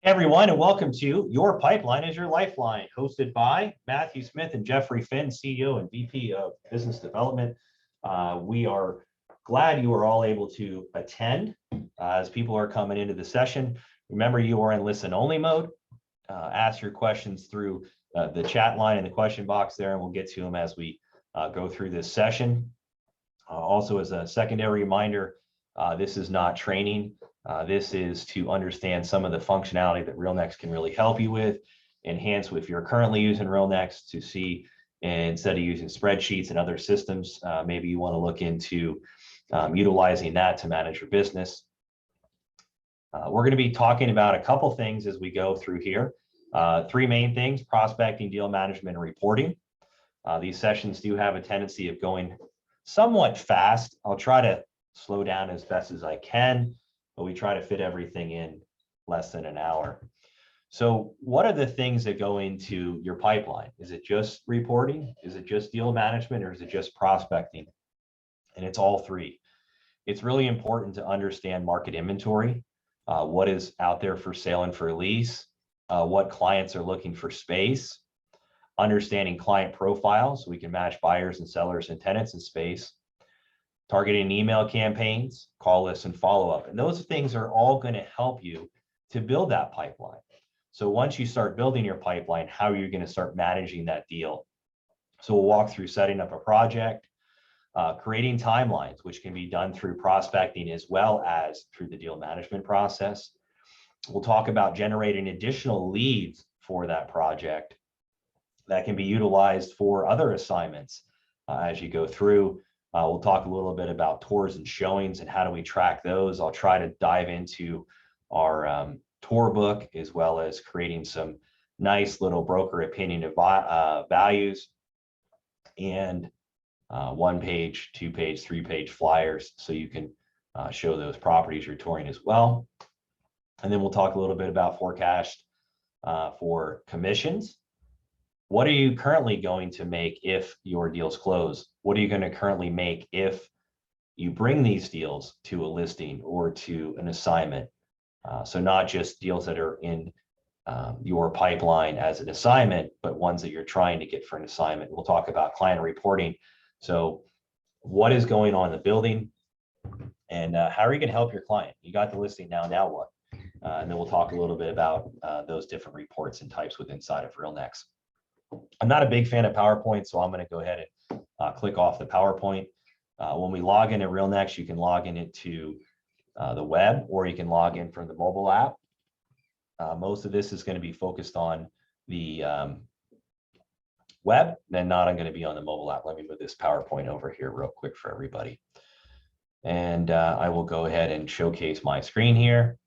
Hey everyone, and welcome to Your Pipeline is Your Lifeline, hosted by Matthew Smith and Jeffrey Finn, CEO and VP of Business Development. We are glad you are all able to attend as people are coming into the session. Remember, you are in listen-only mode. Ask your questions through the chat line in the question box there, and we'll get to them as we go through this session. Also, as a secondary reminder, this is not training. This is to understand some of the functionality that RealNex can really help you with, enhance if you're currently using RealNex to see, instead of using spreadsheets and other systems, maybe you want to look into utilizing that to manage your business. We're going to be talking about a couple things as we go through here. Three main things: prospecting, deal management, and reporting. These sessions do have a tendency of going somewhat fast. I'll try to slow down as best as I can, but we try to fit everything in less than an hour. So what are the things that go into your pipeline? Is it just reporting? Is it just deal management? Or is it just prospecting? And it's all three. It's really important to understand market inventory, what is out there for sale and for lease, what clients are looking for space, understanding client profiles so we can match buyers and sellers and tenants in space, targeting email campaigns, call lists, and follow-up. And those things are all going to help you to build that pipeline. So once you start building your pipeline, how are you going to start managing that deal? So we'll walk through setting up a project, creating timelines, which can be done through prospecting as well as through the deal management process. We'll talk about generating additional leads for that project that can be utilized for other assignments as you go through. We'll talk a little bit about tours and showings and how do we track those. I'll try to dive into our tour book, as well as creating some nice little broker opinion of values and 1-page, 2-page, 3-page flyers so you can show those properties you're touring as well. And then we'll talk a little bit about forecast for commissions. What are you currently going to make if your deals close? What are you going to currently make if you bring these deals to a listing or to an assignment? So not just deals that are in your pipeline as an assignment, but ones that you're trying to get for an assignment. We'll talk about client reporting. So what is going on in the building, and how are you going to help your client? You got the listing now what? And then we'll talk a little bit about those different reports and types within inside of RealNex. I'm not a big fan of PowerPoint, so I'm going to go ahead and click off the PowerPoint. When we log into RealNex, you can log in into the web, or you can log in from the mobile app. Most of this is going to be focused on the web, then not going to be on the mobile app. Let me move this PowerPoint over here real quick for everybody. And I will go ahead and showcase my screen here.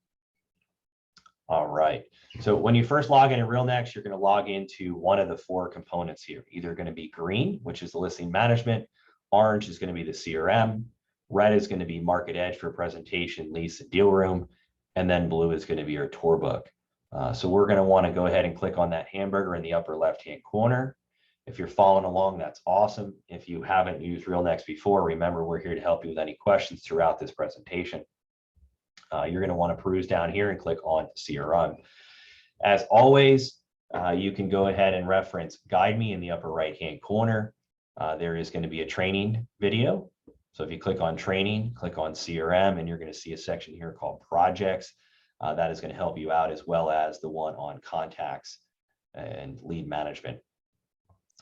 All right. So when you first log into RealNex, you're going to log into one of the 4 components here. Either going to be green, which is the listing management. Orange is going to be the CRM. Red is going to be market edge for presentation, lease, and deal room. And then blue is going to be your tour book. So we're going to want to go ahead and click on that hamburger in the upper left-hand corner. If you're following along, that's awesome. If you haven't used RealNex before, remember, we're here to help you with any questions throughout this presentation. You're going to want to peruse down here and click on CRM. As always, you can go ahead and reference Guide Me in the upper right-hand corner. There is going to be a training video. So if you click on training, click on CRM, and you're going to see a section here called projects. That is going to help you out, as well as the one on contacts and lead management.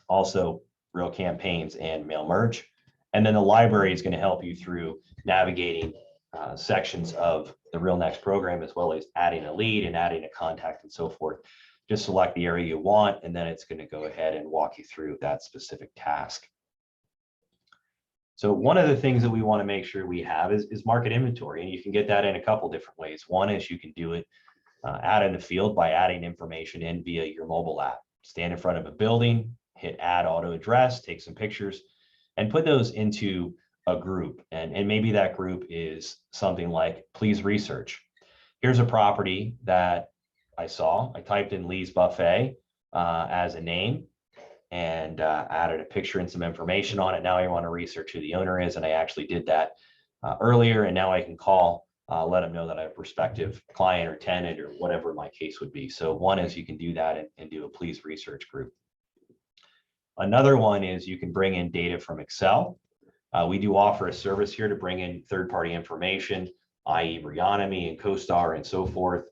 Also, Real Campaigns and Mail Merge. And then the library is going to help you through navigating sections of the RealNex program, as well as adding a lead and adding a contact and so forth. Just select the area you want, and then it's going to go ahead and walk you through that specific task. So one of the things that we want to make sure we have is market inventory, and you can get that in a couple different ways. One is you can do it out in the field by adding information in via your mobile app. Stand in front of a building, hit add auto address, take some pictures, and put those into a group. And maybe that group is something like, please research. Here's a property that I saw. I typed in Lee's Buffet as a name and added a picture and some information on it. Now I want to research who the owner is, and I actually did that earlier, and now I can call let them know that I have a prospective client or tenant or whatever my case would be. So one is you can do that and do a please research group. Another one is you can bring in data from Excel. We do offer a service here to bring in third-party information, i.e. Reonomy and CoStar and so forth.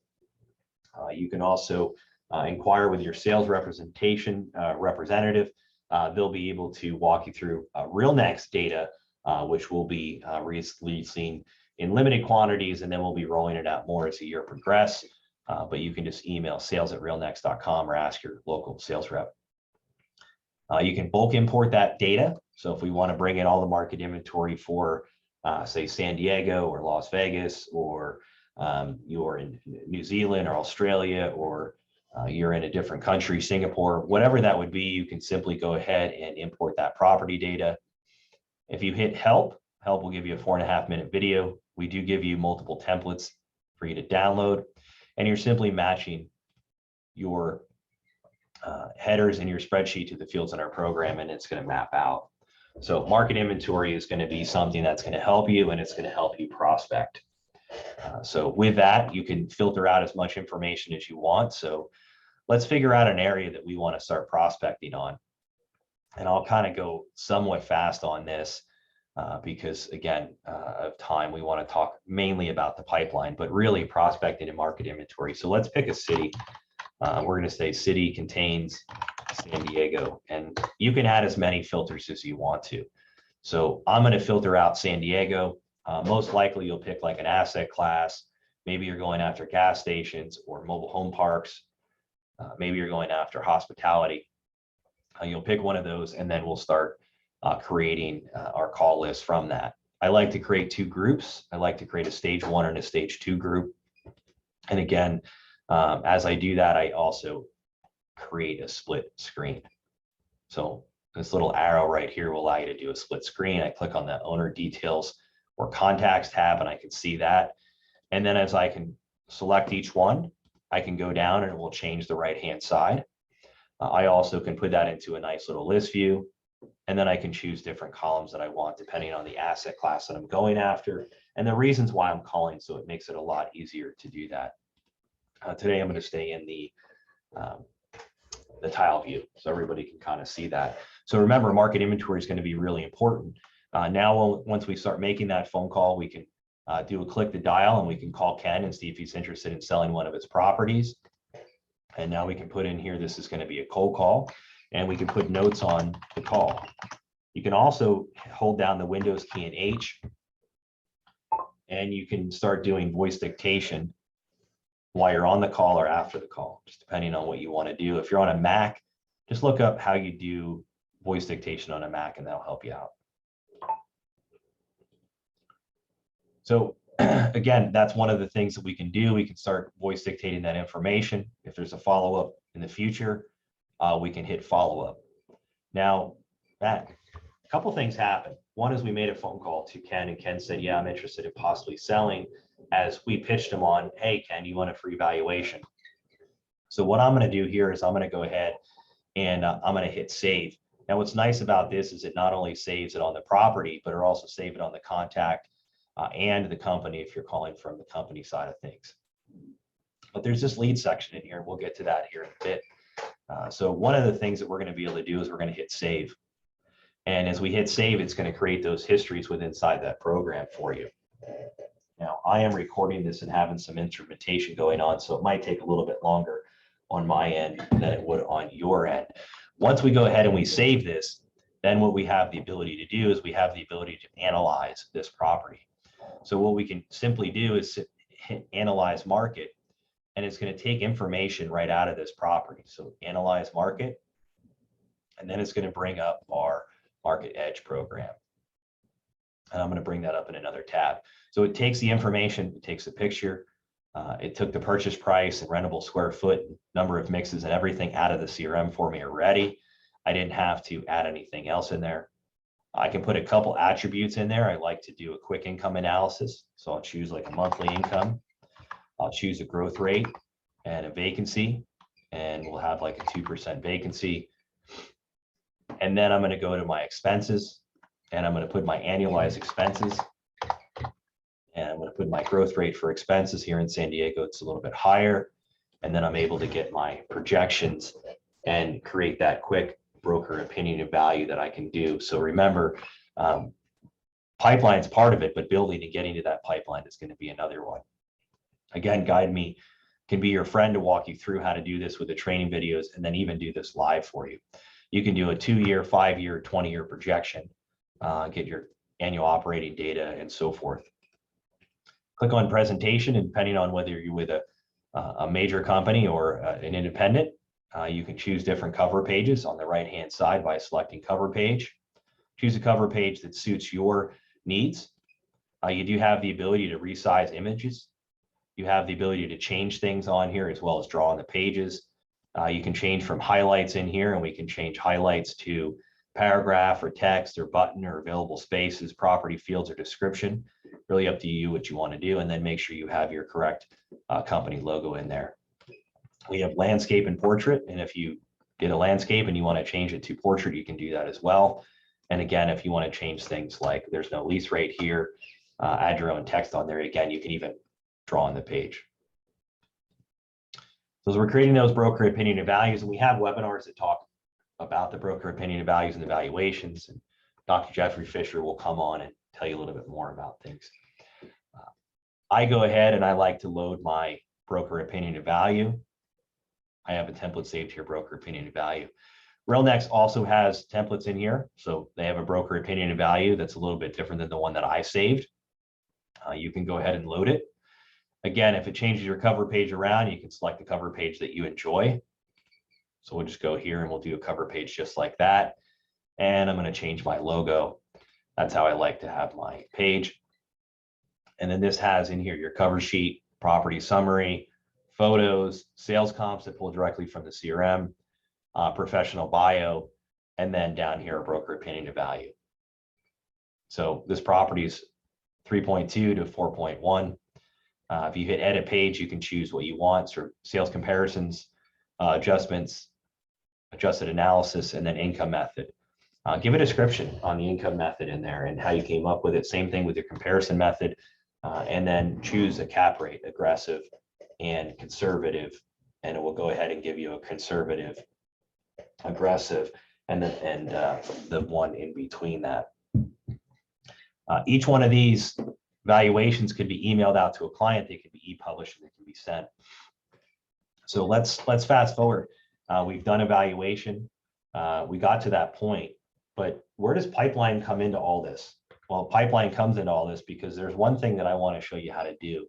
You can also inquire with your sales representative. They'll be able to walk you through RealNex data, which will be releasing in limited quantities, and then we'll be rolling it out more as the year progresses. But you can just email sales@realnex.com or ask your local sales rep. You can bulk import that data. So if we want to bring in all the market inventory for, say, San Diego or Las Vegas, or you're in New Zealand or Australia, or you're in a different country, Singapore, whatever that would be, you can simply go ahead and import that property data. If you hit help will give you a 4.5-minute video. We do give you multiple templates for you to download, and you're simply matching your headers in your spreadsheet to the fields in our program, and it's going to map out. So market inventory is going to be something that's going to help you, and it's going to help you prospect. So with that, you can filter out as much information as you want. So let's figure out an area that we want to start prospecting on. And I'll kind of go somewhat fast on this because, again, of time, we want to talk mainly about the pipeline, but really prospecting and market inventory. So let's pick a city. We're going to say city contains San Diego, and you can add as many filters as you want to. So I'm going to filter out San Diego. Most likely you'll pick like an asset class. Maybe you're going after gas stations or mobile home parks. Maybe you're going after hospitality. You'll pick one of those, and then we'll start creating our call list from that. I like to create 2 groups. I like to create a stage 1 and a stage 2 group. And again, as I do that, I also create a split screen. So this little arrow right here will allow you to do a split screen. I click on the owner details or contacts tab, and I can see that. And then as I can select each one, I can go down and it will change the right-hand side. I also can put that into a nice little list view, and then I can choose different columns that I want depending on the asset class that I'm going after and the reasons why I'm calling, so it makes it a lot easier to do that. Today I'm going to stay in the tile view so everybody can kind of see that. So remember, market inventory is going to be really important. Now, once we start making that phone call, we can do a click to dial, and we can call Ken and see if he's interested in selling one of his properties. And now we can put in here, this is going to be a cold call, and we can put notes on the call. You can also hold down the Windows key and H, and you can start doing voice dictation while you're on the call or after the call, just depending on what you want to do. If you're on a Mac, just look up how you do voice dictation on a Mac, and that'll help you out. So again, that's one of the things that we can do. We can start voice dictating that information. If there's a follow-up in the future, we can hit follow-up. Now, Matt, a couple things happened. One is we made a phone call to Ken, and Ken said, yeah, I'm interested in possibly selling. As we pitched him on, hey, Ken, you want a free valuation? So what I'm going to do here is I'm going to go ahead and I'm going to hit save. Now, what's nice about this is it not only saves it on the property, but it also saves it on the contact and the company if you're calling from the company side of things. But there's this lead section in here. We'll get to that here in a bit. So one of the things that we're going to be able to do is we're going to hit save. And as we hit save, it's going to create those histories within inside that program for you. Now, I am recording this and having some instrumentation going on, so it might take a little bit longer on my end than it would on your end. Once we go ahead and we save this, then what we have the ability to do is we have the ability to analyze this property. So what we can simply do is hit analyze market, and it's going to take information right out of this property. So analyze market, and then it's going to bring up our Market Edge program. And I'm going to bring that up in another tab. So it takes the information, it takes a picture, it took the purchase price and rentable square foot, number of mixes and everything out of the CRM for me already. I didn't have to add anything else in there. I can put a couple attributes in there. I like to do a quick income analysis. So I'll choose like a monthly income. I'll choose a growth rate and a vacancy, and we'll have like a 2% vacancy. And then I'm going to go to my expenses, and I'm going to put my annualized expenses. And I'm going to put my growth rate for expenses here in San Diego. It's a little bit higher. And then I'm able to get my projections and create that quick broker opinion of value that I can do. So remember, pipeline's part of it, but building and getting to that pipeline is going to be another one. Again, Guide Me can be your friend to walk you through how to do this with the training videos and then even do this live for you. You can do a 2-year, 5-year, 20-year projection, get your annual operating data and so forth. Click on presentation, and depending on whether you're with a major company or an independent, you can choose different cover pages on the right-hand side by selecting cover page. Choose a cover page that suits your needs. You do have the ability to resize images. You have the ability to change things on here as well as draw on the pages. You can change from highlights in here, and we can change highlights to paragraph or text or button or available spaces, property fields or description. Really up to you what you want to do, and then make sure you have your correct company logo in there. We have landscape and portrait, and if you did a landscape and you want to change it to portrait, you can do that as well. And again, if you want to change things like there's no lease rate here, add your own text on there. Again, you can even draw on the page. So as we're creating those broker opinion and values, and we have webinars that talk about the broker opinion and values and the valuations, and Dr. Jeffrey Fisher will come on and tell you a little bit more about things. I go ahead and I like to load my broker opinion and value. I have a template saved here, broker opinion and value. RealNex also has templates in here. So they have a broker opinion and value that's a little bit different than the one that I saved. You can go ahead and load it. Again, if it changes your cover page around, you can select the cover page that you enjoy. So we'll just go here and we'll do a cover page just like that. And I'm going to change my logo. That's how I like to have my page. And then this has in here your cover sheet, property summary, photos, sales comps that pull directly from the CRM, professional bio, and then down here, a broker opinion of value. So this property is 3.2 to 4.1. If you hit edit page, you can choose what you want, so sales comparisons, adjustments, adjusted analysis, and then income method. Give a description on the income method in there and how you came up with it. Same thing with your comparison method, and then choose a cap rate, aggressive and conservative, and it will go ahead and give you a conservative, aggressive, and the one in between that. Each one of these valuations could be emailed out to a client. They can be e-published and they can be sent. So let's fast forward. We've done evaluation. We got to that point, but where does pipeline come into all this? Well, pipeline comes into all this because there's one thing that I want to show you how to do,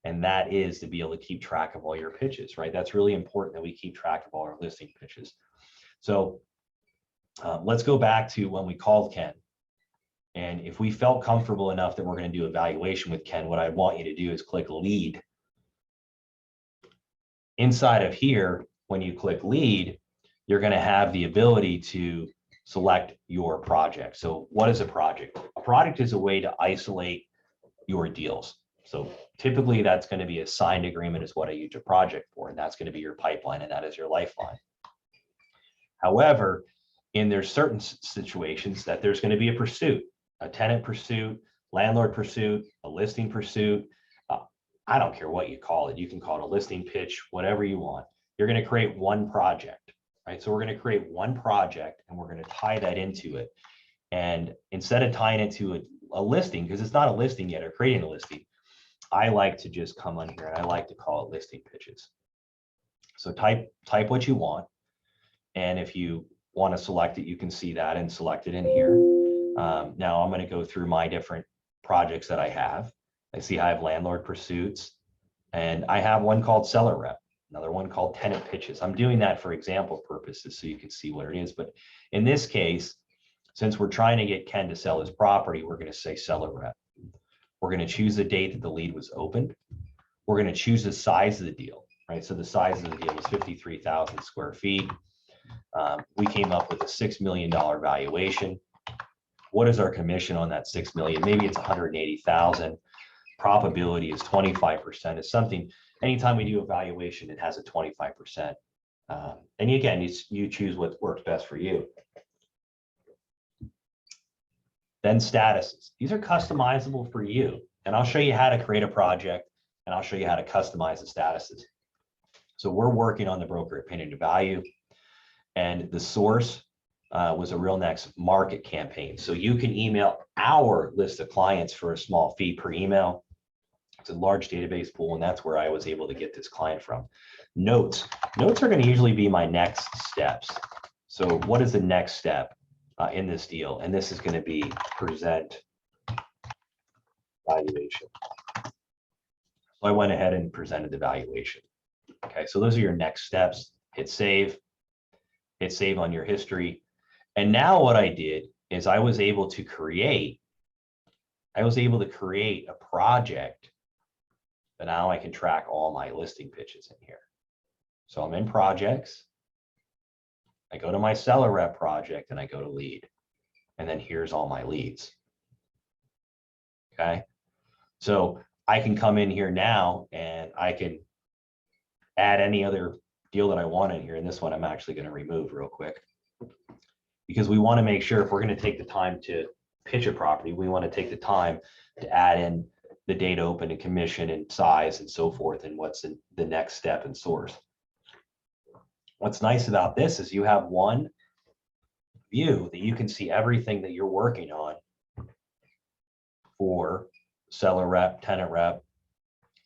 and that is to be able to keep track of all your pitches, right? That's really important that we keep track of all our listing pitches. So let's go back to when we called Ken. And if we felt comfortable enough that we're going to do evaluation with Ken, what I want you to do is click lead. Inside of here, when you click lead, you're going to have the ability to select your project. So what is a project? A project is a way to isolate your deals. So typically that's going to be a signed agreement is what I use a project for, and that's going to be your pipeline, and that is your lifeline. However, there's certain situations that there's going to be a pursuit, a tenant pursuit, landlord pursuit, a listing pursuit. I don't care what you call it. You can call it a listing pitch, whatever you want. You're going to create one project, right? So we're going to create one project and we're going to tie that into it. And instead of tying it to a listing, because it's not a listing yet or creating a listing, I like to just come on here and I like to call it listing pitches. So type what you want. And if you want to select it, you can see that and select it in here. Now I'm going to go through my different projects that I have. I see I have landlord pursuits, and I have one called seller rep, another one called tenant pitches. I'm doing that for example purposes so you can see what it is. But in this case, since we're trying to get Ken to sell his property, we're going to say seller rep. We're going to choose the date that the lead was opened. We're going to choose the size of the deal, right? So the size of the deal was 53,000 square feet. We came up with a $6 million valuation. What is our commission on that 6 million? Maybe it's 180,000. Probability is 25%. It's something, anytime we do a valuation, it has a 25%. And again, you choose what works best for you. Then statuses. These are customizable for you. And I'll show you how to create a project, and I'll show you how to customize the statuses. So we're working on the broker opinion to value, and the source was a RealNex market campaign. So you can email our list of clients for a small fee per email. It's a large database pool, and that's where I was able to get this client from. Notes are going to usually be my next steps. So what is the next step in this deal? And this is going to be present valuation. So I went ahead and presented the valuation. Okay, so those are your next steps. Hit save on your history. And now what I did is I was able to create a project that now I can track all my listing pitches in here. So I'm in projects. I go to my seller rep project and I go to lead. And then here's all my leads. Okay. So I can come in here now and I can add any other deal that I want in here. And this one I'm actually going to remove real quick, because we want to make sure if we're going to take the time to pitch a property, we want to take the time to add in the date open and commission and size and so forth, and what's in the next step and source. What's nice about this is you have one view that you can see everything that you're working on for seller rep, tenant rep,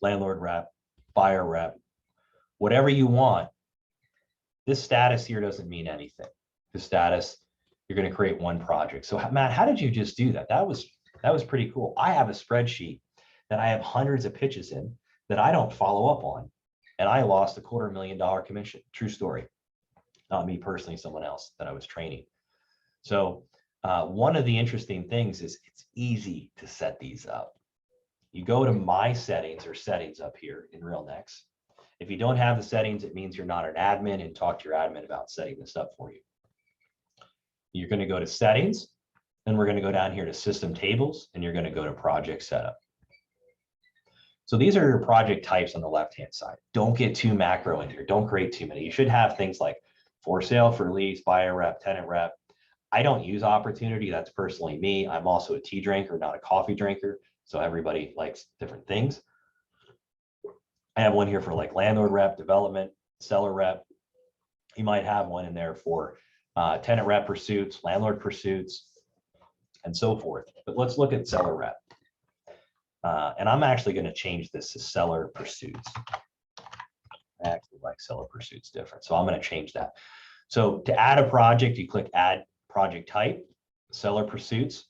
landlord rep, buyer rep, whatever you want. This status here doesn't mean anything. The status, you're going to create one project. So Matt, how did you just do that? That was pretty cool. I have a spreadsheet that I have hundreds of pitches in that I don't follow up on. And I lost a $250,000 commission. True story. Not me personally, someone else that I was training. So one of the interesting things is it's easy to set these up. You go to my settings or settings up here in RealNex. If you don't have the settings, it means you're not an admin, and talk to your admin about setting this up for you. You're going to go to settings, then we're going to go down here to system tables, and you're going to go to project setup. So these are your project types on the left-hand side. Don't get too macro in here. Don't create too many. You should have things like for sale, for lease, buyer rep, tenant rep. I don't use opportunity. That's personally me. I'm also a tea drinker, not a coffee drinker. So everybody likes different things. I have one here for like landlord rep, development, seller rep. You might have one in there for tenant rep pursuits, landlord pursuits, and so forth. But let's look at seller rep. And I'm actually going to change this to seller pursuits. I actually like seller pursuits different. So I'm going to change that. So to add a project, you click add project type, seller pursuits.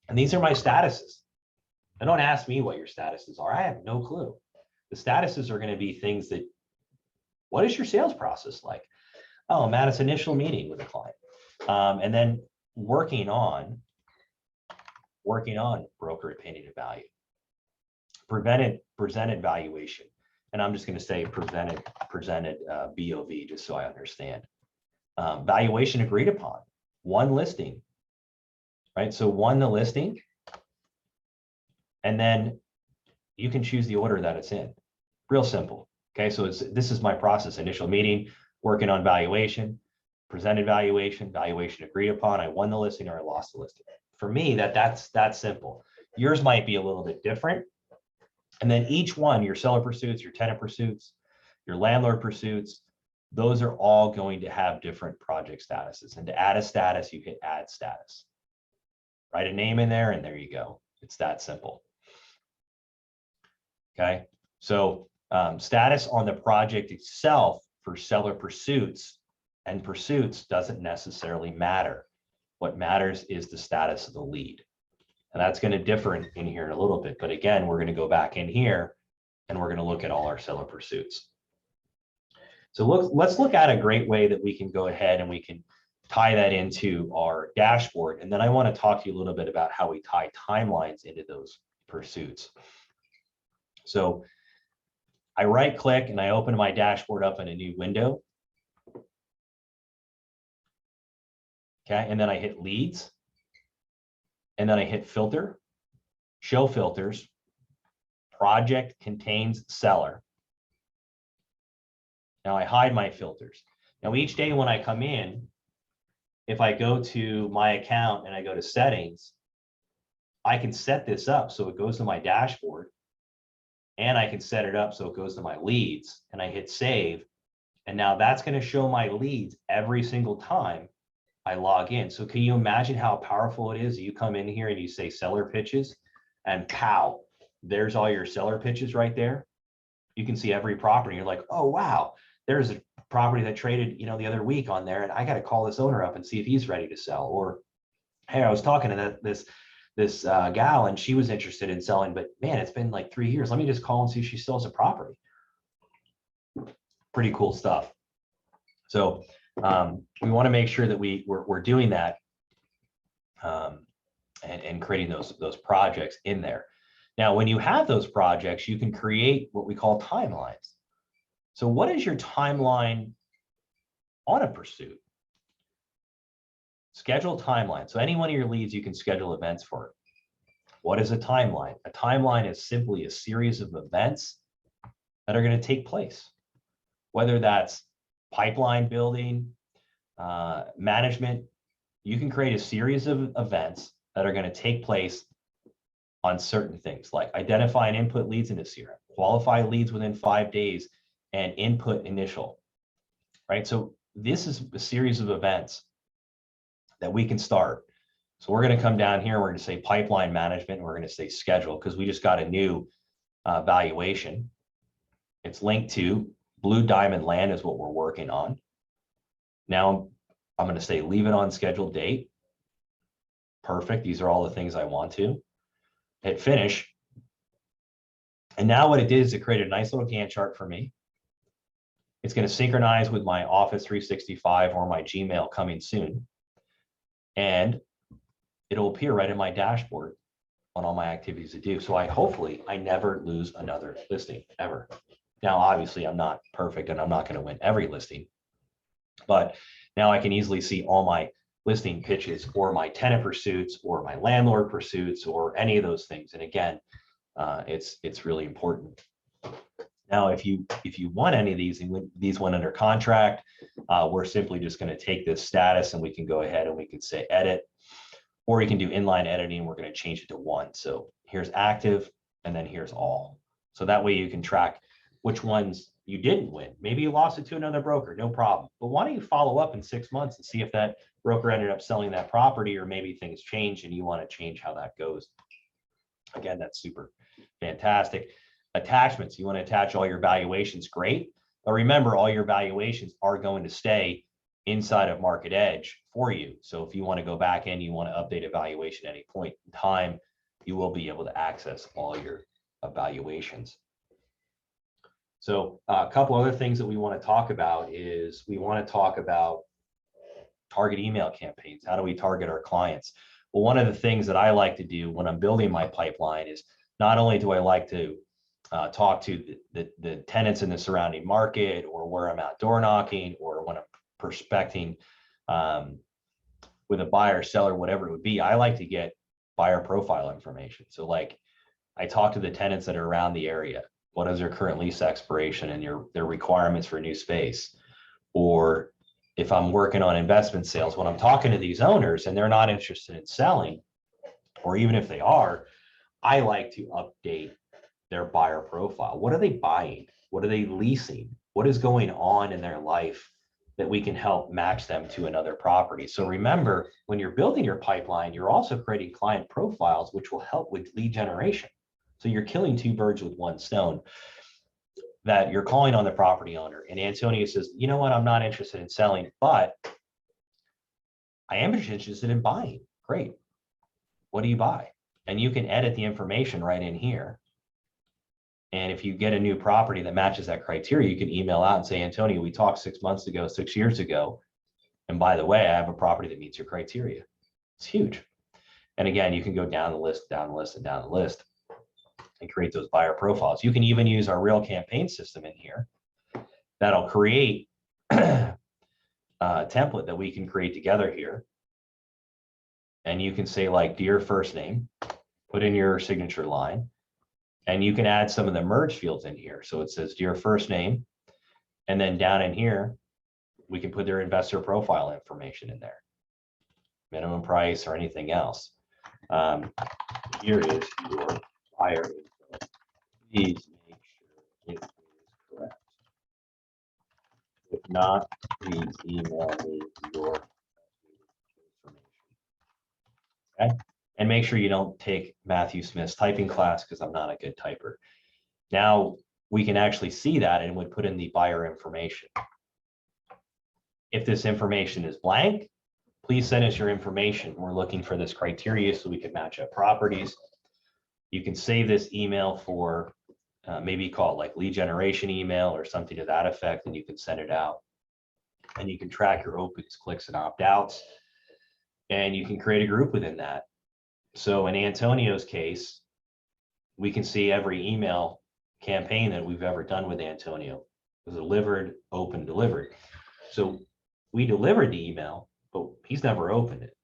And these are my statuses. And don't ask me what your statuses are. I have no clue. The statuses are going to be things that, what is your sales process like? Oh, Matt, it's initial meeting with a client. And then working on broker opinion of value. Presented valuation. And I'm just going to say presented BOV, just so I understand. Valuation agreed upon, one listing, right? So won the listing, and then you can choose the order that it's in. Real simple. Okay, so this is my process: initial meeting, working on valuation, presented valuation, valuation agreed upon. I won the listing or I lost the listing. For me, that's simple. Yours might be a little bit different. And then each one, your seller pursuits, your tenant pursuits, your landlord pursuits, those are all going to have different project statuses. And to add a status, you hit add status. Write a name in there, and there you go. It's that simple. Okay, so status on the project itself for seller pursuits and pursuits doesn't necessarily matter. What matters is the status of the lead. And that's going to differ in here in a little bit. But again, we're going to go back in here and we're going to look at all our seller pursuits. So let's look at a great way that we can go ahead and we can tie that into our dashboard. And then I want to talk to you a little bit about how we tie timelines into those pursuits. So I right click and I open my dashboard up in a new window. Okay, and then I hit leads. And then I hit filter, show filters, project contains seller. Now I hide my filters. Now each day when I come in, if I go to my account and I go to settings, I can set this up so it goes to my dashboard, and I can set it up so it goes to my leads, and I hit save. And now that's going to show my leads every single time I log in. So can you imagine how powerful it is? You come in here and you say seller pitches, and pow, there's all your seller pitches right there. You can see every property. You're like, oh, wow, there's a property that traded, the other week on there, and I got to call this owner up and see if he's ready to sell. Or, hey, I was talking to this gal, and she was interested in selling, but man, it's been like 3 years. Let me just call and see if she still has a property. Pretty cool stuff. So we want to make sure that we're doing that and creating those projects in there. Now, when you have those projects, you can create what we call timelines. So what is your timeline on a pursuit? Schedule timeline. So any one of your leads, you can schedule events for it. What is a timeline? A timeline is simply a series of events that are going to take place, whether that's pipeline building, management. You can create a series of events that are going to take place on certain things, like identify and input leads into CRM, qualify leads within 5 days, and input initial, right? So this is a series of events that we can start. So we're going to come down here, we're going to say pipeline management, and we're going to say schedule, because we just got a new valuation. It's linked to Blue Diamond Land is what we're working on. Now I'm going to say leave it on scheduled date. Perfect. These are all the things I want to. Hit finish. And now what it did is it created a nice little Gantt chart for me. It's going to synchronize with my Office 365 or my Gmail coming soon. And it'll appear right in my dashboard on all my activities to do. So hopefully I never lose another listing ever. Now, obviously I'm not perfect and I'm not going to win every listing, but now I can easily see all my listing pitches or my tenant pursuits or my landlord pursuits or any of those things. And again, it's really important. Now, if you want any of these, and these went under contract, we're simply just going to take this status and we can go ahead and we can say edit, or you can do inline editing. We're going to change it to 1. So here's active, and then here's all. So that way you can track which ones you didn't win. Maybe you lost it to another broker, no problem. But why don't you follow up in 6 months and see if that broker ended up selling that property, or maybe things changed and you want to change how that goes. Again, that's super fantastic. Attachments, you want to attach all your valuations, great. But remember, all your valuations are going to stay inside of Market Edge for you. So if you want to go back in, you want to update a valuation at any point in time, you will be able to access all your evaluations. So a couple other things that we want to talk about is we want to talk about target email campaigns. How do we target our clients? Well, one of the things that I like to do when I'm building my pipeline is not only do I like to talk to the tenants in the surrounding market, or where I'm out door knocking, or when I'm prospecting with a buyer, seller, whatever it would be, I like to get buyer profile information. So like I talk to the tenants that are around the area. What is their current lease expiration and their requirements for new space? Or if I'm working on investment sales, when I'm talking to these owners and they're not interested in selling, or even if they are, I like to update their buyer profile. What are they buying? What are they leasing? What is going on in their life that we can help match them to another property? So remember, when you're building your pipeline, you're also creating client profiles, which will help with lead generation. So you're killing 2 birds with 1 stone, that you're calling on the property owner. And Antonio says, you know what, I'm not interested in selling, but I am interested in buying. Great. What do you buy? And you can edit the information right in here. And if you get a new property that matches that criteria, you can email out and say, Antonio, we talked 6 months ago, 6 years ago. And by the way, I have a property that meets your criteria. It's huge. And again, you can go down the list, down the list, and down the list, and create those buyer profiles. You can even use our Real Campaign system in here that'll create a template that we can create together here. And you can say like dear first name, put in your signature line, and you can add some of the merge fields in here. So it says dear first name, and then down in here, we can put their investor profile information in there, minimum price or anything else. here is your buyer info. Please make sure it is correct. If not, please email me your information. Okay, and make sure you don't take Matthew Smith's typing class because I'm not a good typer. Now we can actually see that and would put in the buyer information. If this information is blank, please send us your information. We're looking for this criteria so we can match up properties. You can save this email for maybe call it like lead generation email or something to that effect, and you can send it out. And you can track your opens, clicks, and opt-outs, and you can create a group within that. So in Antonio's case, we can see every email campaign that we've ever done with Antonio. It was delivered, open, delivered. So we delivered the email, but he's never opened it.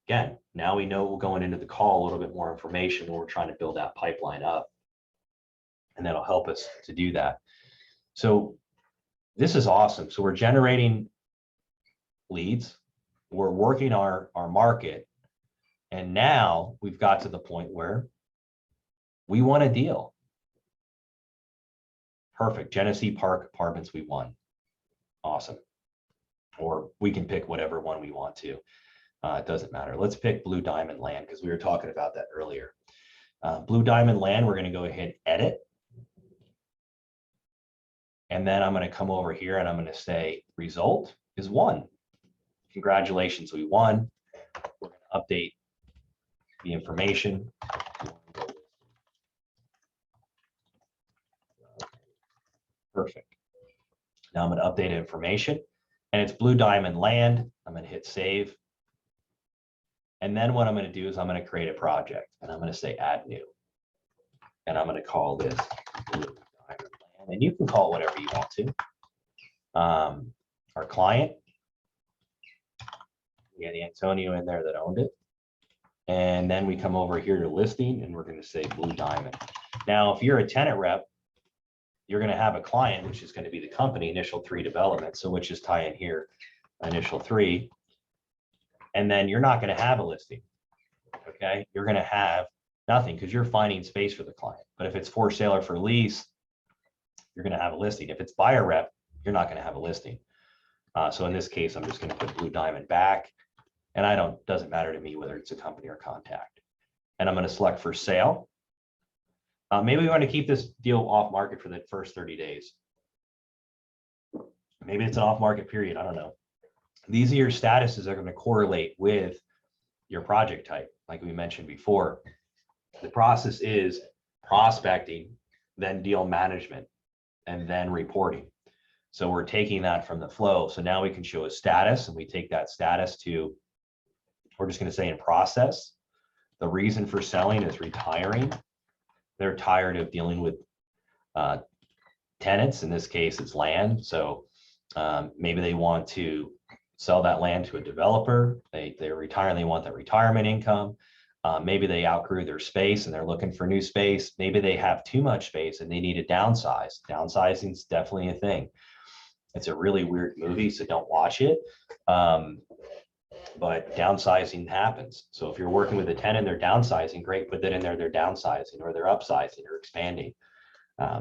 Again, now we know we're going into the call a little bit more information when we're trying to build that pipeline up. And that'll help us to do that. So this is awesome. So we're generating leads, we're working our market, and now we've got to the point where we want a deal. Perfect. Genesee Park Apartments, we won. Awesome. Or we can pick whatever one we want to. It doesn't matter. Let's pick Blue Diamond Land because we were talking about that earlier. Blue Diamond Land, we're going to go ahead and edit. And then I'm going to come over here and I'm going to say result is 1. Congratulations, we won. We're going to update the information. Perfect. Now I'm going to update information and it's Blue Diamond Land. I'm going to hit save. And then what I'm going to do is I'm going to create a project and I'm going to say add new. And I'm going to call this Blue Diamond Land. And you can call it whatever you want to. Our client, we had Antonio in there that owned it. And then we come over here to listing and we're going to say Blue Diamond. Now, if you're a tenant rep, you're going to have a client, which is going to be the company, Initial 3 Development. So which is tie in here, Initial 3. And then you're not going to have a listing. Okay. You're going to have nothing because you're finding space for the client. But if it's for sale or for lease, you're going to have a listing. If it's buyer rep, you're not going to have a listing. So in this case, I'm just going to put Blue Diamond back. And doesn't matter to me whether it's a company or contact. And I'm going to select for sale. Maybe we want to keep this deal off market for the first 30 days. Maybe it's an off market period. I don't know. These are your statuses that are going to correlate with your project type. Like we mentioned before, the process is prospecting, then deal management, and then reporting. So we're taking that from the flow. So now we can show a status and we take that status to, we're just going to say in process. The reason for selling is retiring. They're tired of dealing with tenants. In this case, it's land. So maybe they want to sell that land to a developer. They're retiring. They want that retirement income. Maybe they outgrew their space and they're looking for new space. Maybe they have too much space and they need to downsize. Downsizing is definitely a thing. It's a really weird movie, so don't watch it. But downsizing happens. So if you're working with a tenant, they're downsizing, great, put that in there, they're downsizing or they're upsizing or expanding.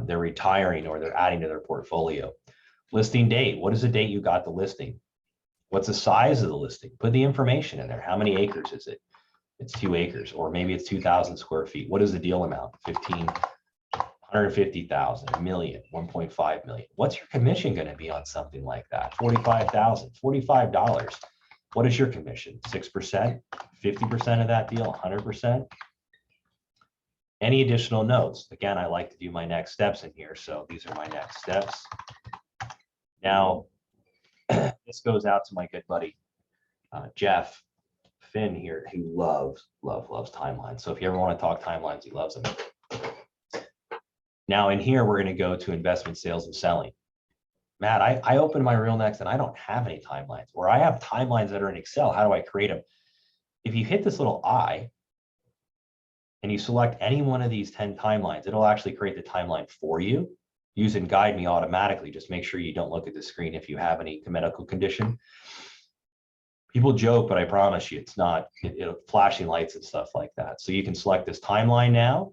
They're retiring or they're adding to their portfolio. Listing date, what is the date you got the listing? What's the size of the listing? Put the information in there. How many acres is it? It's 2 acres, or maybe it's 2,000 square feet. What is the deal amount? 150,000, $1 million, 1.5 million. What's your commission going to be on something like that? 45,000, $45. What is your commission? 6%, 50% of that deal, 100%? Any additional notes? Again, I like to do my next steps in here. So these are my next steps. Now, this goes out to my good buddy, Jeff Finn here, who loves timelines. So if you ever want to talk timelines, he loves them. Now in here, we're going to go to investment sales and selling. Matt, I opened my RealNex and I don't have any timelines, or I have timelines that are in Excel. How do I create them? If you hit this little I and you select any one of these 10 timelines, it'll actually create the timeline for you. Use and guide me automatically. Just make sure you don't look at the screen if you have any medical condition. People joke, but I promise you it's not, flashing lights and stuff like that. So you can select this timeline now.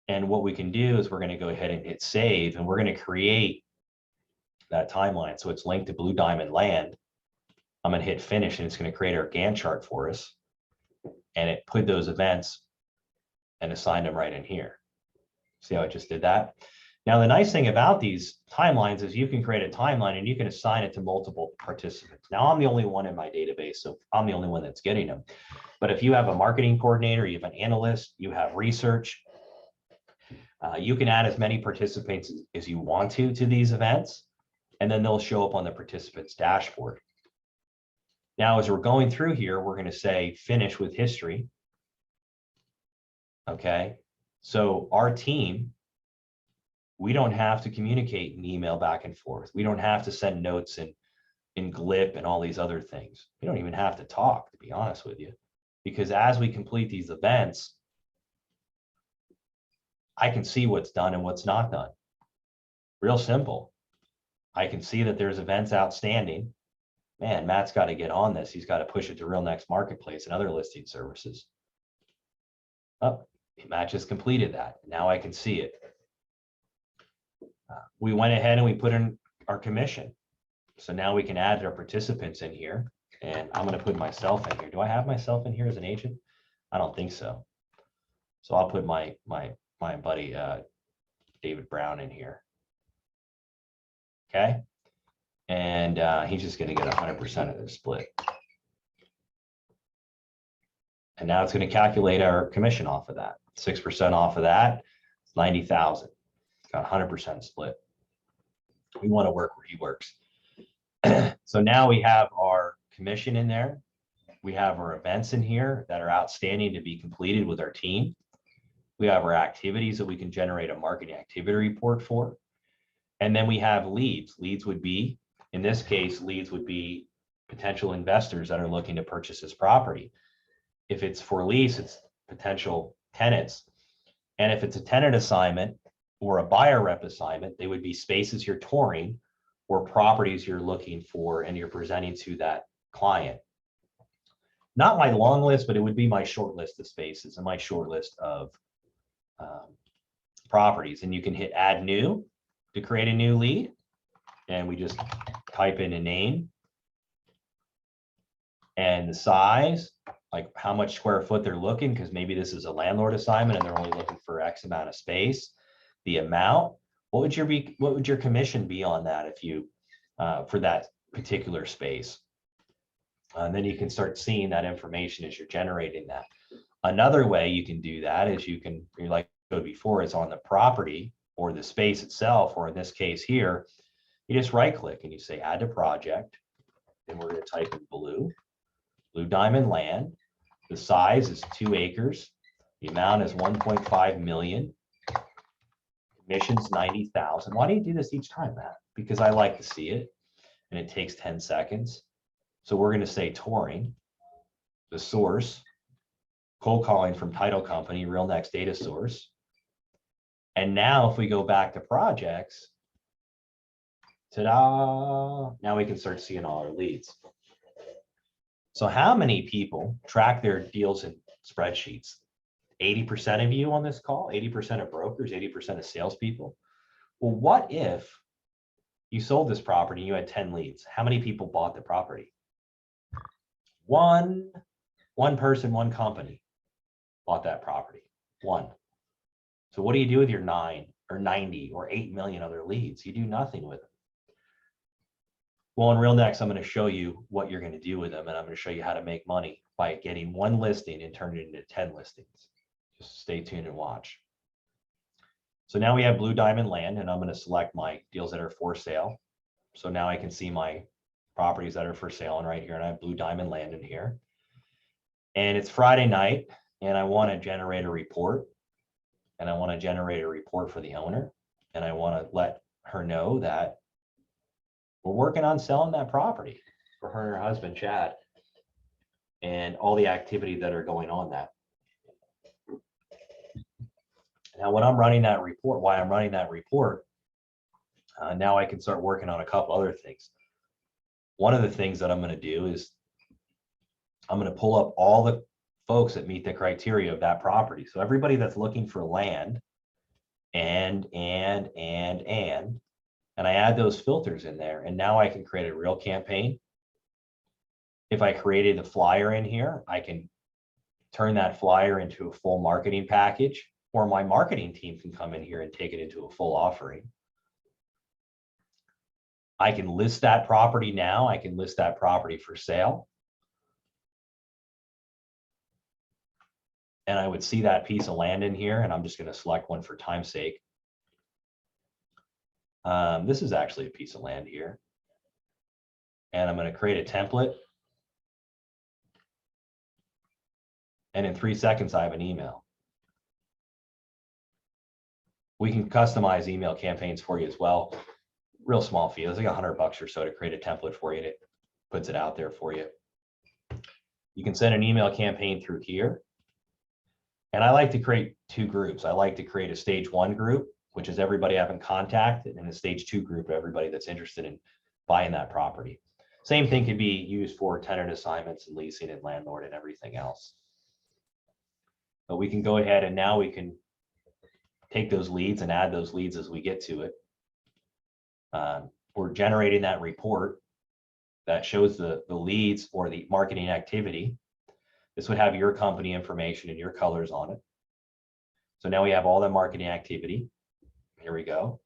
And what we can do is we're going to go ahead and hit save, and we're going to create that timeline. So it's linked to Blue Diamond Land. I'm going to hit finish, and it's going to create our Gantt chart for us. And it put those events and assigned them right in here. See how I just did that? Now, the nice thing about these timelines is you can create a timeline and you can assign it to multiple participants. Now, I'm the only one in my database, so I'm the only one that's getting them. But if you have a marketing coordinator, you have an analyst, you have research, you can add as many participants as you want to these events, and then they'll show up on the participants dashboard. Now, as we're going through here, we're going to say finish with history. Okay, so our team, we don't have to communicate and email back and forth. We don't have to send notes in GLIP and all these other things. We don't even have to talk, to be honest with you, because as we complete these events, I can see what's done and what's not done. Real simple. I can see that there's events outstanding. Man, Matt's got to get on this. He's got to push it to RealNex Marketplace and other listing services. Oh, Matt just completed that. Now I can see it. We went ahead and we put in our commission. So now we can add our participants in here. And I'm going to put myself in here. Do I have myself in here as an agent? I don't think so. So I'll put my buddy David Brown in here. Okay. And he's just going to get 100% of the split. And now it's going to calculate our commission off of that. 6% off of that, 90,000. Got 100% split. We want to work where he works. So now we have our commission in there. We have our events in here that are outstanding to be completed with our team. We have our activities that we can generate a marketing activity report for. And then we have leads. Leads would be, in this case, leads would be potential investors that are looking to purchase this property. If it's for lease, it's potential tenants. And if it's a tenant assignment or a buyer rep assignment, they would be spaces you're touring or properties you're looking for and you're presenting to that client. Not my long list, but it would be my short list of spaces and my short list of properties. And you can hit add new to create a new lead. And we just type in a name and the size, like how much square foot they're looking, because maybe this is a landlord assignment and they're only looking for X amount of space. The amount, what would your commission be on that if you for that particular space? And then you can start seeing that information as you're generating that. Another way you can do that is you're like I showed before, is on the property or the space itself, or in this case here, you just right click and you say add to project. And we're going to type in Blue Diamond Land. The size is 2 acres. The amount is 1.5 million. Commission's 90,000. Why do you do this each time, Matt? Because I like to see it and it takes 10 seconds. So we're going to say touring, the source, cold calling from title company, RealNex data source. And now if we go back to projects, ta-da, now we can start seeing all our leads. So how many people track their deals in spreadsheets? 80% of you on this call, 80% of brokers, 80% of salespeople. Well, what if you sold this property and you had 10 leads? How many people bought the property? One person, one company bought that property. One. So what do you do with your 9 or 90 or 8 million other leads? You do nothing with them. Well, in RealNex, I'm going to show you what you're going to do with them, and I'm going to show you how to make money by getting one listing and turn it into 10 listings. Just stay tuned and watch. So now we have Blue Diamond Land, and I'm going to select my deals that are for sale. So now I can see my properties that are for sale, and right here, and I have Blue Diamond Land in here. And it's Friday night, and I want to generate a report, and I want to generate a report for the owner, and I want to let her know that we're working on selling that property for her and her husband, Chad, and all the activity that are going on that. Now, when I'm running that report, why I'm running that report, now I can start working on a couple other things. One of the things that I'm going to do is I'm going to pull up all the folks that meet the criteria of that property. So everybody that's looking for land and I add those filters in there. And now I can create a real campaign. If I created a flyer in here, I can turn that flyer into a full marketing package, or my marketing team can come in here and take it into a full offering. I can list that property now. I can list that property for sale. And I would see that piece of land in here, and I'm just going to select one for time's sake. This is actually a piece of land here. And I'm going to create a template. And in 3 seconds, I have an email. We can customize email campaigns for you as well. Real small fee. It's like $100 or so to create a template for you, and it puts it out there for you. You can send an email campaign through here. And I like to create 2 groups. I like to create a stage 1 group, which is everybody I haven't contacted, and a stage 2 group, everybody that's interested in buying that property. Same thing can be used for tenant assignments and leasing and landlord and everything else. But we can go ahead and now we can take those leads and add those leads as we get to it. We're generating that report that shows the leads or the marketing activity. This would have your company information and your colors on it. So now we have all that marketing activity. Here we go.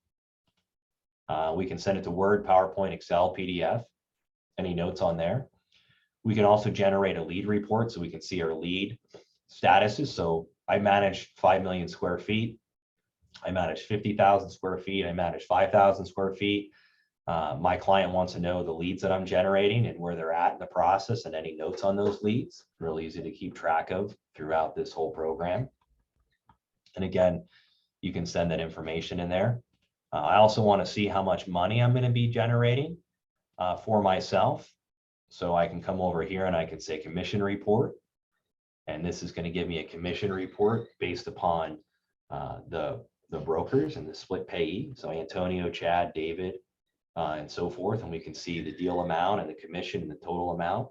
We can send it to Word, PowerPoint, Excel, PDF, any notes on there. We can also generate a lead report so we can see our lead statuses. So I manage 5 million square feet. I manage 50,000 square feet. I manage 5,000 square feet. My client wants to know the leads that I'm generating and where they're at in the process and any notes on those leads. Really easy to keep track of throughout this whole program. And again, you can send that information in there. I also want to see how much money I'm going to be generating for myself. So I can come over here and I can say commission report. And this is going to give me a commission report based upon the brokers and the split payee. So Antonio, Chad, David, and so forth. And we can see the deal amount and the commission and the total amount.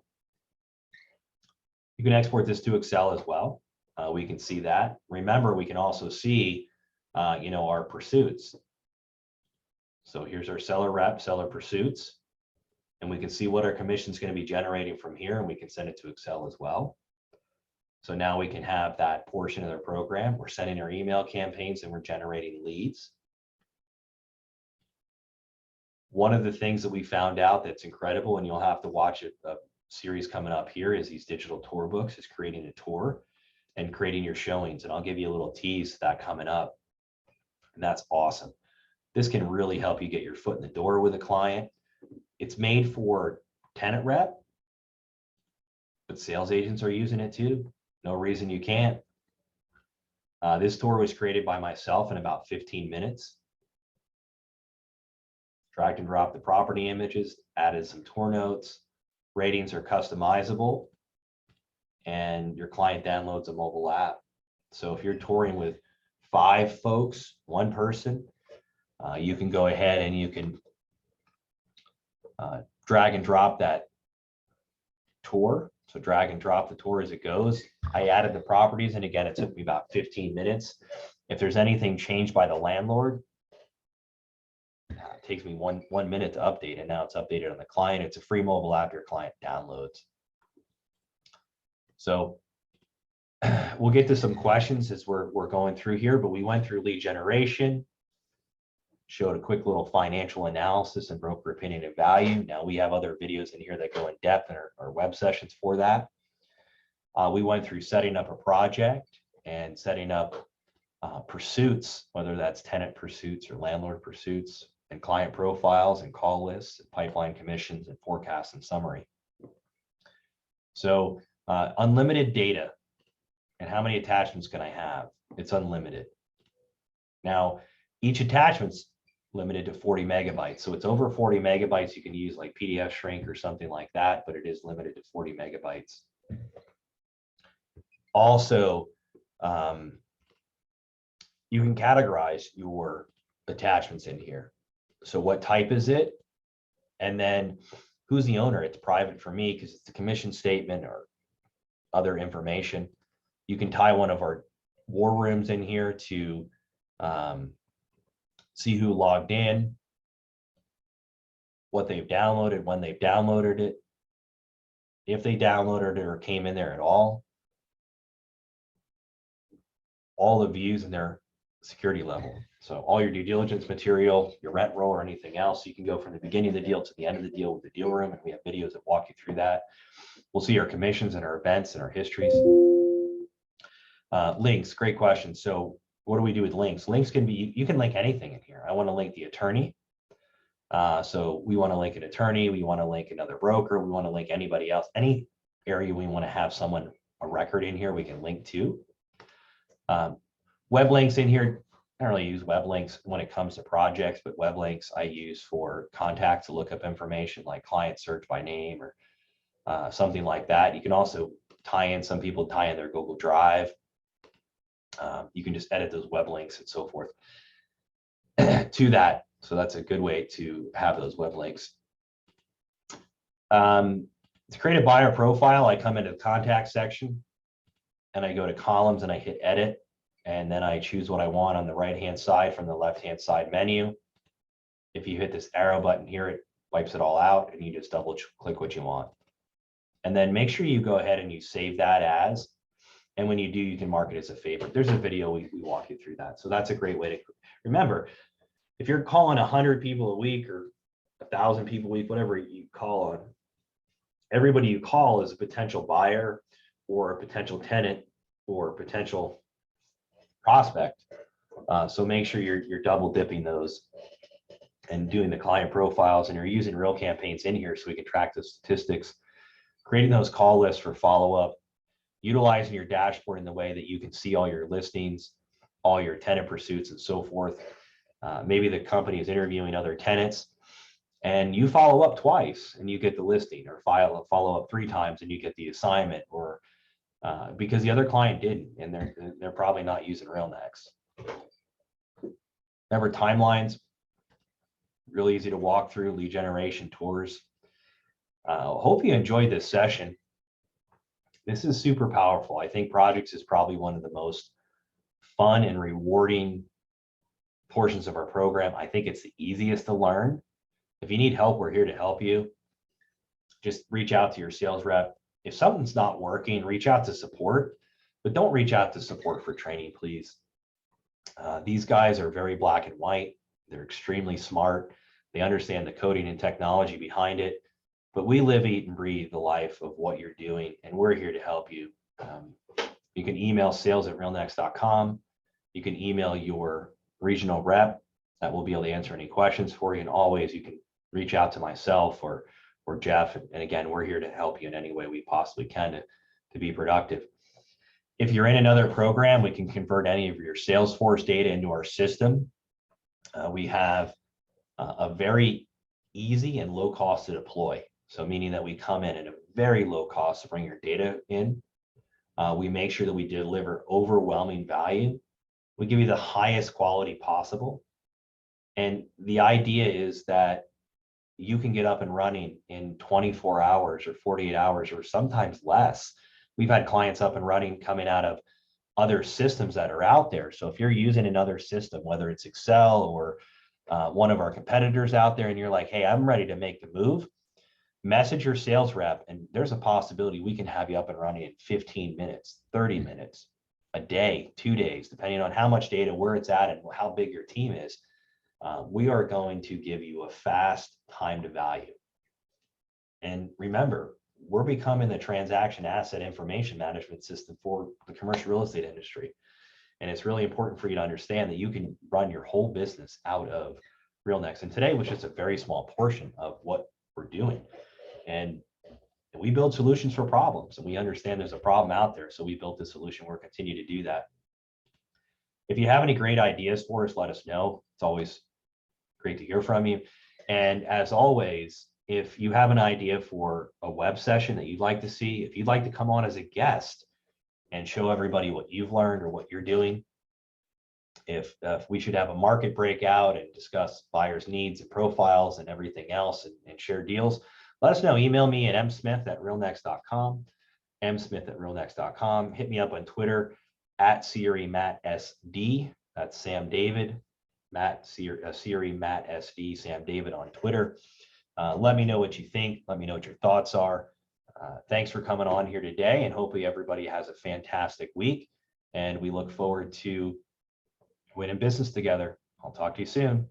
You can export this to Excel as well. We can see that. Remember, we can also see, our pursuits. So here's our seller rep, seller pursuits. And we can see what our commission is going to be generating from here. And we can send it to Excel as well. So now we can have that portion of their program. We're sending our email campaigns and we're generating leads. One of the things that we found out that's incredible, and you'll have to watch a series coming up here, is these digital tour books, is creating a tour and creating your showings. And I'll give you a little tease to that coming up. And that's awesome. This can really help you get your foot in the door with a client. It's made for tenant rep, but sales agents are using it too. No reason you can't. This tour was created by myself in about 15 minutes. Drag and drop the property images, added some tour notes. Ratings are customizable, and your client downloads a mobile app. So if you're touring with 5 folks, 1 person, you can go ahead and you can drag and drop that tour. So drag and drop the tour as it goes. I added the properties, and again, it took me about 15 minutes. If there's anything changed by the landlord, it takes me one minute to update, and now it's updated on the client. It's a free mobile app your client downloads. So we'll get to some questions as we're going through here, but we went through lead generation, showed a quick little financial analysis and broker opinion of value. Now we have other videos in here that go in depth in our web sessions for that. We went through setting up a project and setting up pursuits, whether that's tenant pursuits or landlord pursuits, and client profiles and call lists, and pipeline commissions and forecasts and summary. So unlimited data, and how many attachments can I have? It's unlimited. Now, each attachment's limited to 40 megabytes. So it's over 40 megabytes. You can use like PDF shrink or something like that, but it is limited to 40 megabytes. Also, you can categorize your attachments in here. So what type is it? And then who's the owner? It's private for me because it's a commission statement or other information. You can tie one of our war rooms in here to see who logged in, what they've downloaded, when they've downloaded it, if they downloaded it or came in there at all the views and their security level. So all your due diligence material, your rent roll or anything else, you can go from the beginning of the deal to the end of the deal with the deal room, and we have videos that walk you through that. We'll see our commissions and our events and our histories. Links, great question. So what do we do with links? Links can be, you can link anything in here. I want to link the attorney. So we want to link an attorney, we want to link another broker, we want to link anybody else, any area we want to have someone, a record in here we can link to. Web links in here, I don't really use web links when it comes to projects, but web links I use for contacts to look up information like client search by name or something like that. You can also tie in, some people tie in their Google Drive. You can just edit those web links and so forth to that. So that's a good way to have those web links. To create a buyer profile, I come into the contact section and I go to columns and I hit edit. And then I choose what I want on the right-hand side from the left-hand side menu. If you hit this arrow button here, it wipes it all out and you just double click what you want. And then make sure you go ahead and you save that as, and when you do, you can mark it as a favorite. There's a video, we walk you through that. So that's a great way to remember, if you're calling 100 people a week or 1,000 people a week, whatever you call on, everybody you call is a potential buyer or a potential tenant or a potential prospect. So make sure you're double dipping those and doing the client profiles, and you're using real campaigns in here so we can track the statistics, creating those call lists for follow-up, utilizing your dashboard in the way that you can see all your listings, all your tenant pursuits and so forth. Maybe the company is interviewing other tenants and you follow up twice and you get the listing, or follow up 3 times and you get the assignment, or because the other client didn't, and they're probably not using RealNex. Remember, timelines, really easy to walk through, lead generation tours. Hope you enjoyed this session. This is super powerful. I think projects is probably one of the most fun and rewarding portions of our program. I think it's the easiest to learn. If you need help, we're here to help you. Just reach out to your sales rep. If something's not working, reach out to support, but don't reach out to support for training, please. These guys are very black and white. They're extremely smart. They understand the coding and technology behind it, but we live, eat, and breathe the life of what you're doing, and we're here to help you. You can email sales@realnex.com. You can email your regional rep that will be able to answer any questions for you, and always you can reach out to myself or Jeff. And again, we're here to help you in any way we possibly can to be productive. If you're in another program, we can convert any of your Salesforce data into our system. We have a very easy and low cost to deploy. So meaning that we come in at a very low cost to bring your data in. We make sure that we deliver overwhelming value. We give you the highest quality possible. And the idea is that you can get up and running in 24 hours or 48 hours or sometimes less. We've had clients up and running coming out of other systems that are out there. So if you're using another system, whether it's Excel or one of our competitors out there, and you're like, hey, I'm ready to make the move, message your sales rep, and there's a possibility we can have you up and running in 15 minutes, 30 minutes, a day, 2 days, depending on how much data, where it's at, and how big your team is. We are going to give you a fast time to value. And remember, we're becoming the transaction asset information management system for the commercial real estate industry. And it's really important for you to understand that you can run your whole business out of RealNex. And today was just a very small portion of what we're doing. And we build solutions for problems, and we understand there's a problem out there. So we built this solution. We'll continue to do that. If you have any great ideas for us, let us know. It's always great to hear from you. And as always, if you have an idea for a web session that you'd like to see, if you'd like to come on as a guest and show everybody what you've learned or what you're doing, if we should have a market breakout and discuss buyers' needs and profiles and everything else and share deals, let us know. Email me at msmith@realnex.com. msmith@realnex.com. Hit me up on Twitter at SiriMattSD. That's Sam David, Siri Matt SD, Sam David on Twitter. Let me know what you think. Let me know what your thoughts are. Thanks for coming on here today, and hopefully everybody has a fantastic week. And we look forward to winning business together. I'll talk to you soon.